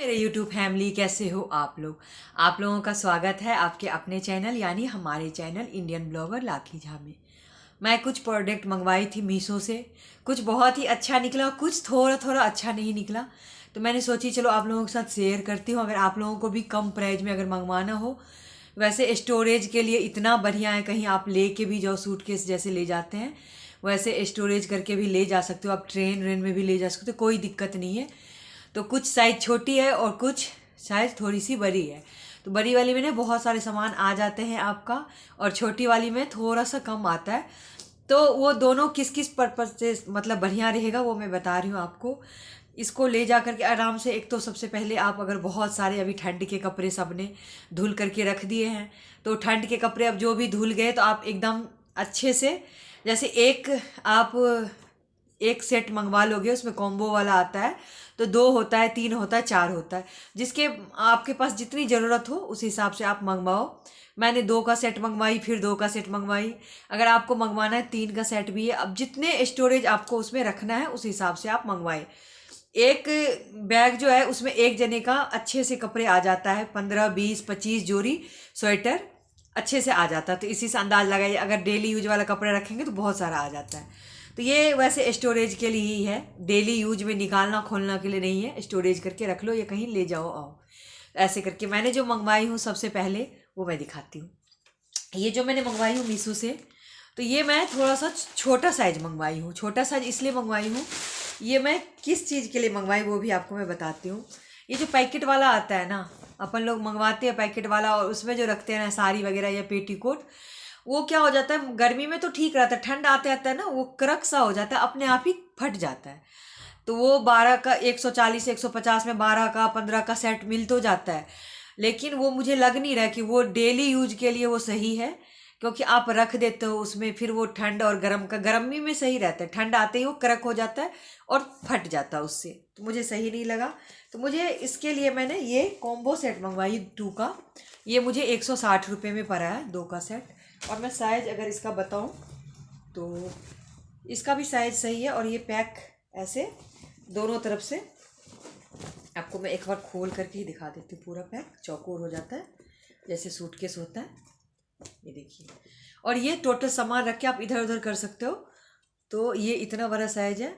मेरे YouTube family, कैसे हो आप लोग। आप लोगों का स्वागत है आपके अपने चैनल यानी हमारे channel Indian blogger lucky Jha में। मैं कुछ प्रोडक्ट मंगवाई थी मीशो से। कुछ बहुत ही अच्छा निकला, कुछ थोड़ा थोड़ा अच्छा नहीं निकला। तो मैंने सोची चलो आप लोगों के साथ शेयर करती हूँ। अगर आप लोगों को भी कम प्राइस में अगर मंगवाना हो, वैसे स्टोरेज के लिए इतना बढ़िया है, कहीं आप ले के भी जाओ, सूटकेस जैसे ले जाते हैं वैसे स्टोरेज करके भी ले जा सकते हो। आप ट्रेन व्रेन में भी ले जा सकते हो, कोई दिक्कत नहीं है। तो कुछ साइज़ छोटी है और कुछ साइज़ थोड़ी सी बड़ी है। तो बड़ी वाली में ना बहुत सारे सामान आ जाते हैं आपका, और छोटी वाली में थोड़ा सा कम आता है। तो वो दोनों किस किस पर्पज़ से मतलब बढ़िया रहेगा वो मैं बता रही हूँ आपको। इसको ले जा करके आराम से, एक तो सबसे पहले आप अगर बहुत सारे अभी ठंड के कपड़े सबने धुल करके रख दिए हैं, तो ठंड के कपड़े अब जो भी धुल गए तो आप एकदम अच्छे से, जैसे आप एक सेट मंगवा लोगे, उसमें कॉम्बो वाला आता है, तो 2 होता है, 3 होता है, 4 होता है, जिसके आपके पास जितनी ज़रूरत हो उस हिसाब से आप मंगवाओ। मैंने 2 का सेट मंगवाई, फिर 2 का सेट मंगवाई। अगर आपको मंगवाना है 3 का सेट भी है। अब जितने स्टोरेज आपको उसमें रखना है उस हिसाब से आप मंगवाएं। एक बैग जो है उसमें एक जने का अच्छे से कपड़े आ जाता है, 15 20 25 जोड़ी स्वेटर अच्छे से आ जाता है। तो इसी से अंदाज लगाइए, अगर डेली यूज वाला कपड़ा रखेंगे तो बहुत सारा आ जाता है। तो ये वैसे स्टोरेज के लिए ही है, डेली यूज में निकालना खोलना के लिए नहीं है। स्टोरेज करके रख लो या कहीं ले जाओ आओ। ऐसे करके मैंने जो मंगवाई हूँ सबसे पहले वो मैं दिखाती हूँ। ये जो मैंने मंगवाई हूँ मीशो से, तो ये मैं थोड़ा सा छोटा साइज मंगवाई हूँ। छोटा साइज इसलिए मंगवाई हूँ, ये मैं किस चीज़ के लिए मंगवाई वो भी आपको मैं बताती हूँ। ये जो पैकेट वाला आता है ना, अपन लोग मंगवाते हैं पैकेट वाला, और उसमें जो रखते हैं ना साड़ी वगैरह या पेटीकोट, वो क्या हो जाता है, गर्मी में तो ठीक रहता है, ठंड आते आता है ना वो क्रक सा हो जाता है, अपने आप ही फट जाता है। तो वो 12 का 140 150 में 12 का 15 का सेट मिल तो जाता है, लेकिन वो मुझे लग नहीं रहा कि वो डेली यूज के लिए वो सही है। क्योंकि आप रख देते हो उसमें, फिर वो ठंड और गर्म का, गर्मी में सही रहता है, ठंड आते ही वो क्रक हो जाता है और फट जाता है उससे, तो मुझे सही नहीं लगा। तो मुझे इसके लिए मैंने ये कॉम्बो सेट मंगवाई 2 का। ये मुझे 160 रुपये में पड़ा है 2 का सेट। और मैं साइज़ अगर इसका बताऊं तो इसका भी साइज़ सही है। और ये पैक ऐसे दोनों तरफ से, आपको मैं एक बार खोल करके ही दिखा देती हूँ। पूरा पैक चौकोर हो जाता है जैसे सूटकेस होता है, ये देखिए। और ये टोटल सामान रख के आप इधर उधर कर सकते हो। तो ये इतना बड़ा साइज है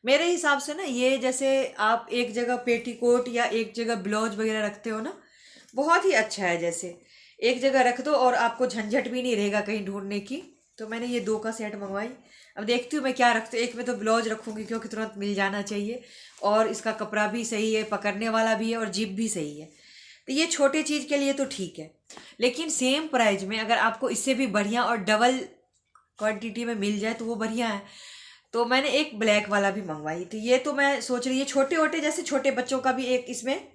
मेरे हिसाब से ना। ये जैसे आप एक जगह पेटीकोट या एक जगह ब्लाउज वगैरह रखते हो ना, बहुत ही अच्छा है। जैसे एक जगह रख दो और आपको झंझट भी नहीं रहेगा कहीं ढूंढने की। तो मैंने ये 2 का सेट मंगवाई। अब देखती हूँ मैं क्या रखती हूँ। एक में तो ब्लाउज रखूँगी क्योंकि तुरंत मिल जाना चाहिए, और इसका कपड़ा भी सही है, पकड़ने वाला भी है, और जिप भी सही है। तो ये छोटे चीज़ के लिए तो ठीक है, लेकिन सेम प्राइस में अगर आपको इससे भी बढ़िया और डबल क्वांटिटी में मिल जाए तो वो बढ़िया है। तो मैंने एक ब्लैक वाला भी मंगवाई थी। ये तो मैं सोच रही है छोटे छोटे, जैसे छोटे बच्चों का भी एक इसमें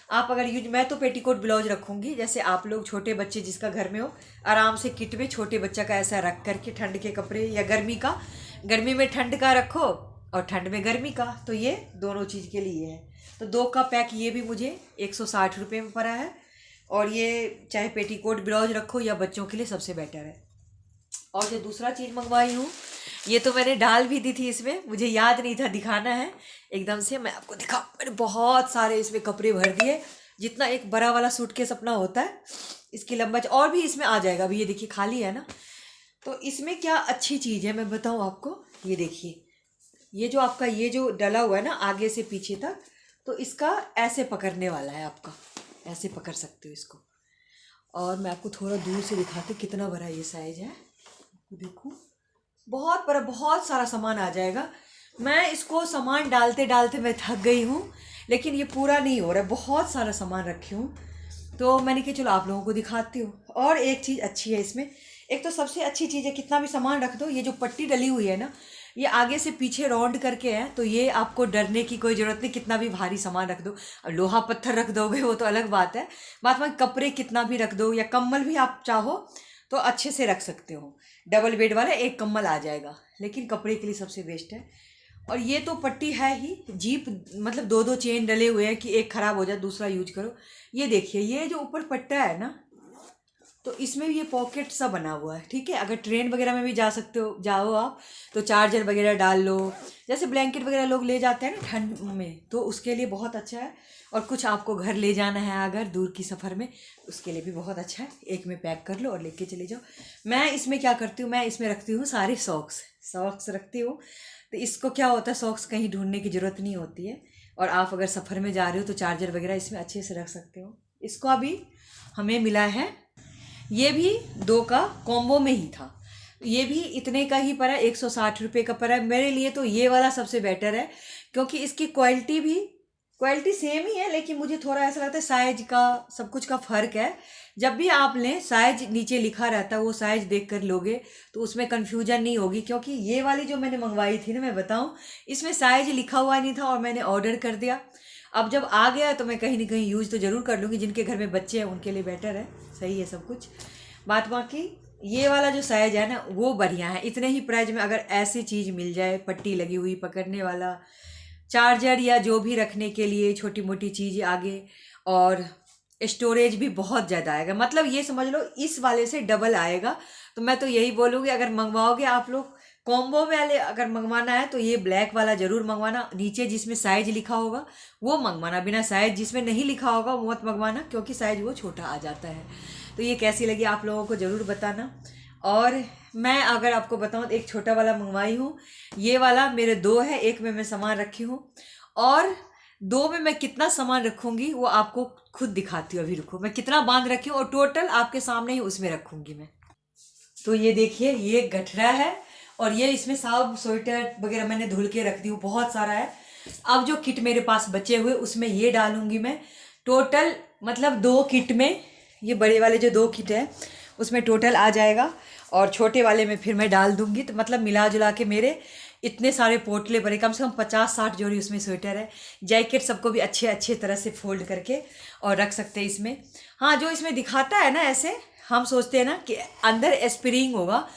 आप अगर यूज, मैं तो पेटीकोट ब्लाउज रखूँगी, जैसे आप लोग छोटे बच्चे जिसका घर में हो, आराम से किट में छोटे बच्चा का ऐसा रख करके ठंड के कपड़े या गर्मी का, गर्मी में ठंड का रखो और ठंड में गर्मी का, तो ये दोनों चीज़ के लिए है। तो 2 का पैक ये भी मुझे 160 रुपये में पड़ा है। और ये चाहे पेटीकोट ब्लाउज रखो या बच्चों के लिए सबसे बेटर है। और जो दूसरा चीज़ मंगवाई हूँ, ये तो मैंने डाल भी दी थी इसमें, मुझे याद नहीं था दिखाना है, एकदम से मैं आपको दिखा। मैंने बहुत सारे इसमें कपड़े भर दिए, जितना एक बड़ा वाला सूटकेस अपना होता है इसकी लंबाई, और भी इसमें आ जाएगा। अभी ये देखिए खाली है ना। तो इसमें क्या अच्छी चीज़ है मैं बताऊँ आपको। ये देखिए, ये जो आपका ये जो डला हुआ है ना आगे से पीछे तक, तो इसका ऐसे पकड़ने वाला है, आपका ऐसे पकड़ सकते हो इसको। और मैं आपको थोड़ा दूर से दिखाती हूँ कितना बड़ा ये साइज है। देखो बहुत बड़ा, बहुत सारा सामान आ जाएगा। मैं इसको सामान डालते डालते मैं थक गई हूँ, लेकिन ये पूरा नहीं हो रहा है, बहुत सारा सामान रखी हूँ। तो मैंने कहा चलो आप लोगों को दिखाती हूँ। और एक चीज़ अच्छी है इसमें, एक तो सबसे अच्छी चीज़ है, कितना भी सामान रख दो, ये जो पट्टी डली हुई है ना, ये आगे से पीछे राउंड करके है, तो ये आपको डरने की कोई ज़रूरत नहीं। कितना भी भारी सामान रख दो, अब लोहा पत्थर रख दोगे वो तो अलग बात है, बात में कपड़े कितना भी रख दो, या कम्बल भी आप चाहो तो अच्छे से रख सकते हो। डबल बेड वाला एक कम्बल आ जाएगा, लेकिन कपड़े के लिए सबसे बेस्ट है। और ये तो पट्टी है ही, जीप मतलब 2 2 चेन डले हुए हैं कि एक ख़राब हो जाए दूसरा यूज करो। ये देखिए, ये जो ऊपर पट्टा है ना, तो इसमें भी ये पॉकेट सा बना हुआ है, ठीक है। अगर ट्रेन वगैरह में भी जा सकते हो, जाओ आप, तो चार्जर वगैरह डाल लो, जैसे ब्लैंकेट वगैरह लोग ले जाते हैं ना ठंड में, तो उसके लिए बहुत अच्छा है। और कुछ आपको घर ले जाना है अगर दूर की सफ़र में, उसके लिए भी बहुत अच्छा है। एक में पैक कर लो और लेके चले जाओ। मैं इसमें क्या करती हूँ, मैं इसमें रखती हूँ सारे सॉक्स रखती हूँ। तो इसको क्या होता है, सॉक्स कहीं ढूंढने की ज़रूरत नहीं होती है। और आप अगर सफ़र में जा रहे हो तो चार्जर वगैरह इसमें अच्छे से रख सकते हो। इसको अभी हमें मिला है, ये भी 2 का कॉम्बो में ही था। ये भी इतने का ही पड़ा, 160 रुपये का पड़ा। मेरे लिए तो ये वाला सबसे बेटर है, क्योंकि इसकी क्वालिटी सेम ही है, लेकिन मुझे थोड़ा ऐसा लगता है साइज का, सब कुछ का फ़र्क है। जब भी आप लें, साइज नीचे लिखा रहता है, वो साइज देख कर लोगे तो उसमें कन्फ्यूजन नहीं होगी। क्योंकि ये वाली जो मैंने मंगवाई थी ना, मैं बताऊं, इसमें साइज लिखा हुआ नहीं था और मैंने ऑर्डर कर दिया। अब जब आ गया तो मैं कहीं ना कहीं यूज़ तो ज़रूर कर लूँगी। जिनके घर में बच्चे हैं उनके लिए बेटर है, सही है सब कुछ। बात बाकी ये वाला जो साइज है ना, वो बढ़िया है। इतने ही प्राइस में अगर ऐसी चीज़ मिल जाए, पट्टी लगी हुई पकड़ने वाला, चार्जर या जो भी रखने के लिए छोटी मोटी चीज़ आगे, और स्टोरेज भी बहुत ज़्यादा आएगा। मतलब ये समझ लो इस वाले से डबल आएगा। तो मैं तो यही बोलूँगी, अगर मंगवाओगे आप लोग कॉम्बो वाले, अगर मंगवाना है तो ये ब्लैक वाला ज़रूर मंगवाना। नीचे जिसमें साइज लिखा होगा वो मंगवाना, बिना साइज जिसमें नहीं लिखा होगा वो मत मंगवाना, क्योंकि साइज वो छोटा आ जाता है। तो ये कैसी लगी आप लोगों को ज़रूर बताना। और मैं अगर आपको बताऊँ तो एक छोटा वाला मंगवाई हूँ। ये वाला मेरे 2 है, एक में मैं सामान रखी हूँ, और 2 में मैं कितना सामान रखूँगी वो आपको खुद दिखाती हूँ। अभी रुको, मैं कितना बांध रखी हूँ और टोटल आपके सामने ही उसमें रखूँगी मैं। तो ये देखिए, ये गठरा है, और ये इसमें सब स्वेटर वगैरह मैंने धुल के रख दी हूँ, बहुत सारा है। अब जो किट मेरे पास बचे हुए उसमें ये डालूंगी मैं। टोटल मतलब 2 किट में, ये बड़े वाले जो 2 किट है उसमें टोटल आ जाएगा, और छोटे वाले में फिर मैं डाल दूंगी। तो मतलब मिला जुला के मेरे इतने सारे पोटले भरे, कम से कम 50-60 जोड़ी उसमें स्वेटर है। जैकेट सबको भी अच्छे अच्छे तरह से फोल्ड करके और रख सकते हैं इसमें। हाँ, जो इसमें दिखाता है ना, ऐसे हम सोचते हैं ना कि अंदर स्प्रिंग होगा,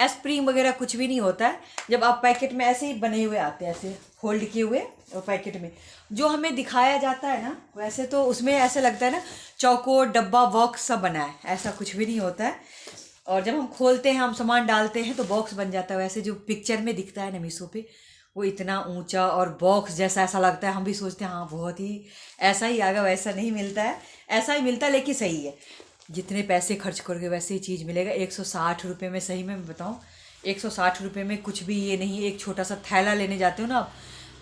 स्प्रिंग वगैरह कुछ भी नहीं होता है। जब आप पैकेट में ऐसे ही बने हुए आते हैं, ऐसे फोल्ड किए हुए, और पैकेट में जो हमें दिखाया जाता है ना, वैसे तो उसमें ऐसे लगता है ना चौकोर डब्बा बॉक्स सब बना है, ऐसा कुछ भी नहीं होता है। और जब हम खोलते हैं, हम सामान डालते हैं तो बॉक्स बन जाता है। वैसे जो पिक्चर में दिखता है ना मीशो पे, वो इतना ऊंचा और बॉक्स जैसा ऐसा लगता है। हम भी सोचते हैं हाँ बहुत ही ऐसा ही आएगा, वैसा नहीं मिलता है। ऐसा ही मिलता है, लेकिन सही है। जितने पैसे खर्च करोगे वैसे ही चीज़ मिलेगा। 160 रुपये में, सही में मैं बताऊँ, 160 रुपये में कुछ भी ये नहीं। एक छोटा सा थैला लेने जाते हो ना आप,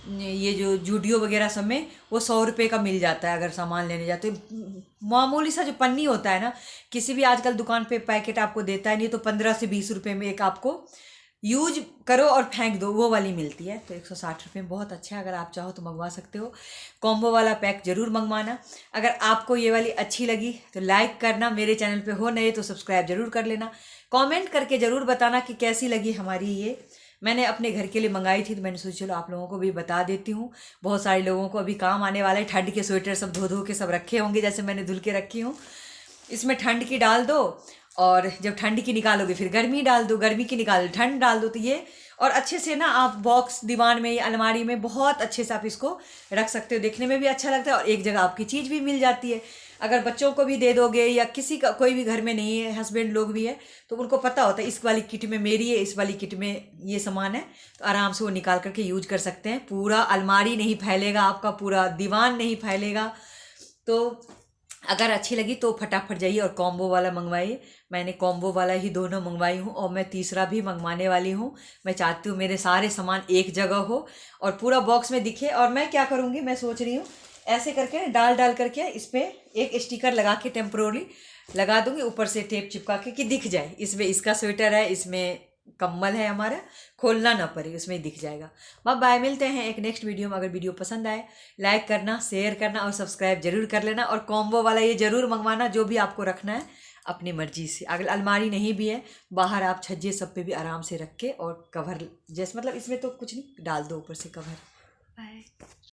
ये जो जूडियो वगैरह सब में, वो 100 रुपये का मिल जाता है अगर सामान लेने जाते हो। मामूली सा जो पन्नी होता है ना, किसी भी आजकल दुकान पे पैकेट आपको देता है नहीं, तो 15 से 20 रुपये में एक आपको यूज करो और फेंक दो, वो वाली मिलती है। तो 160 रुपये में बहुत अच्छा है। अगर आप चाहो तो मंगवा सकते हो। कॉम्बो वाला पैक ज़रूर मंगवाना। अगर आपको ये वाली अच्छी लगी तो लाइक करना, मेरे चैनल पे हो नए तो सब्सक्राइब ज़रूर कर लेना। कमेंट करके ज़रूर बताना कि कैसी लगी हमारी ये। मैंने अपने घर के लिए मंगाई थी, तो मैंने सोचा चलो आप लोगों को भी बता देती हूँ। बहुत सारे लोगों को अभी काम आने वाला है। ठंड के स्वेटर सब धो धो के सब रखे होंगे, जैसे मैंने धुल के रखी हूँ। इसमें ठंड की डाल दो, और जब ठंड की निकालोगे फिर गर्मी डाल दो, गर्मी की निकालो ठंड डाल दो। तो ये, और अच्छे से ना आप बॉक्स दीवान में या अलमारी में बहुत अच्छे से आप इसको रख सकते हो। देखने में भी अच्छा लगता है, और एक जगह आपकी चीज़ भी मिल जाती है। अगर बच्चों को भी दे दोगे, या किसी का कोई भी घर में नहीं है, हस्बैंड लोग भी है, तो उनको पता होता है इस वाली किट में मेरी है, इस वाली किट में ये सामान है, तो आराम से वो निकाल करके यूज कर सकते हैं। पूरा अलमारी नहीं फैलेगा आपका, पूरा दीवान नहीं फैलेगा। तो अगर अच्छी लगी तो फटाफट जाइए और कॉम्बो वाला मंगवाइए। मैंने कॉम्बो वाला ही दोनों मंगवाई हूँ, और मैं तीसरा भी मंगवाने वाली हूँ। मैं चाहती हूँ मेरे सारे सामान एक जगह हो और पूरा बॉक्स में दिखे। और मैं क्या करूँगी, मैं सोच रही हूँ ऐसे करके डाल करके इस पर एक स्टिकर लगा के टेम्परोरी लगा दूँगी, ऊपर से टेप चिपका के, कि दिख जाए इसमें इसका स्वेटर है, इसमें कम्बल है हमारा, खोलना ना पड़े, उसमें ही दिख जाएगा। बाय बाय, मिलते हैं एक नेक्स्ट वीडियो में। अगर वीडियो पसंद आए लाइक करना, शेयर करना और सब्सक्राइब जरूर कर लेना। और कॉम्बो वाला ये जरूर मंगवाना, जो भी आपको रखना है अपनी मर्जी से। अगर अलमारी नहीं भी है, बाहर आप छज्जे सब पे भी आराम से रख के, और कवर जैसे, मतलब इसमें तो कुछ नहीं, डाल दो ऊपर से कवर। बाय।